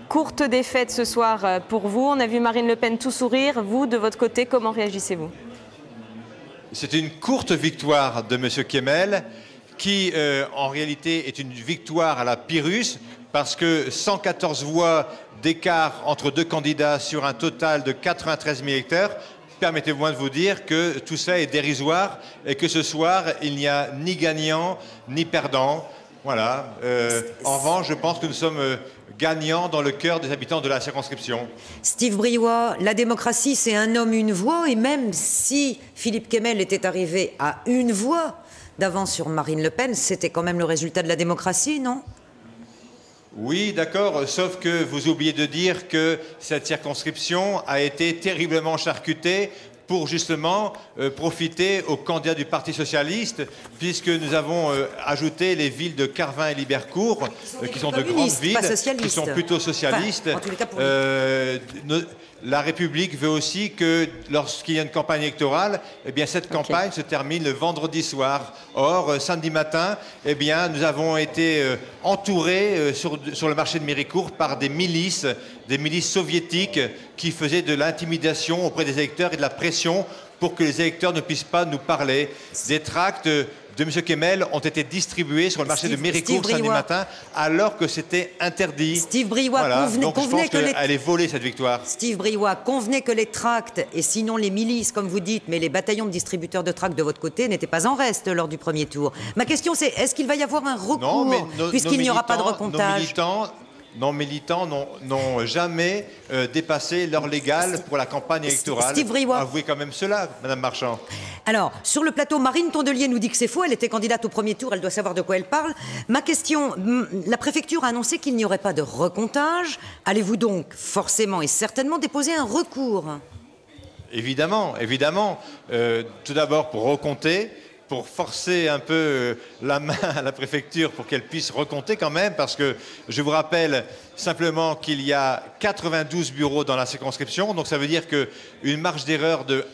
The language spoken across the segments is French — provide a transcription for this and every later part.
Courte défaite ce soir pour vous. On a vu Marine Le Pen tout sourire. Vous, de votre côté, comment réagissez-vous? C'est une courte victoire de M. Kemmel qui, en réalité, est une victoire à la Pyrrhus parce que 114 voix d'écart entre deux candidats sur un total de 93 000 électeurs. Permettez-moi de vous dire que tout ça est dérisoire et que ce soir, il n'y a ni gagnant ni perdant. Voilà. En revanche, je pense que nous sommes gagnants dans le cœur des habitants de la circonscription. Steve Briouat, la démocratie, c'est un homme, une voix. Et même si Philippe Kemmel était arrivé à une voix d'avance sur Marine Le Pen, c'était quand même le résultat de la démocratie, non? Oui, d'accord, sauf que vous oubliez de dire que cette circonscription a été terriblement charcutée pour justement profiter aux candidats du Parti socialiste, puisque nous avons ajouté les villes de Carvin et Libercourt, qui sont de grandes villes, qui sont plutôt socialistes. Enfin, en tous les cas pour la République veut aussi que lorsqu'il y a une campagne électorale, eh bien, cette campagne se termine le vendredi soir. Or, samedi matin, eh bien, nous avons été entourés sur le marché de Méricourt par des milices soviétiques qui faisaient de l'intimidation auprès des électeurs et de la pression pour que les électeurs ne puissent pas nous parler. Des tracts de M. Kemmel ont été distribués sur le marché de Méricourt samedi matin, alors que c'était interdit. Steve Briouat, voilà. Donc je pense qu'elle est volée, cette victoire. Steve Briouat, convenez que les tracts, et sinon les milices, comme vous dites, mais les bataillons de distributeurs de tracts de votre côté n'étaient pas en reste lors du premier tour. Ma question, c'est est-ce qu'il va y avoir un recours, puisqu'il n'y aura pas de recomptage? Nos militants n'ont jamais dépassé l'heure légale pour la campagne électorale. Steve Briouat. Avouez quand même cela, Madame Marchand. Alors, sur le plateau, Marine Tondelier nous dit que c'est faux. Elle était candidate au premier tour, elle doit savoir de quoi elle parle. Ma question, la préfecture a annoncé qu'il n'y aurait pas de recomptage. Allez-vous donc forcément et certainement déposer un recours? Évidemment, évidemment. Tout d'abord pour recompter, pour forcer un peu la main à la préfecture pour qu'elle puisse recompter quand même, parce que je vous rappelle simplement qu'il y a 92 bureaux dans la circonscription, donc ça veut dire qu'une marge d'erreur de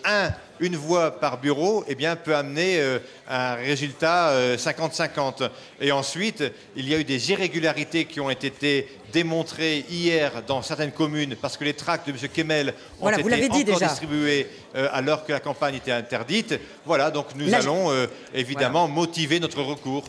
une voix par bureau, eh bien, peut amener un résultat 50-50. Et ensuite, il y a eu des irrégularités qui ont été démontrées hier dans certaines communes, parce que les tracts de M. Kemmel ont été encore distribués alors que la campagne était interdite. Voilà, donc nous allons évidemment motiver notre recours.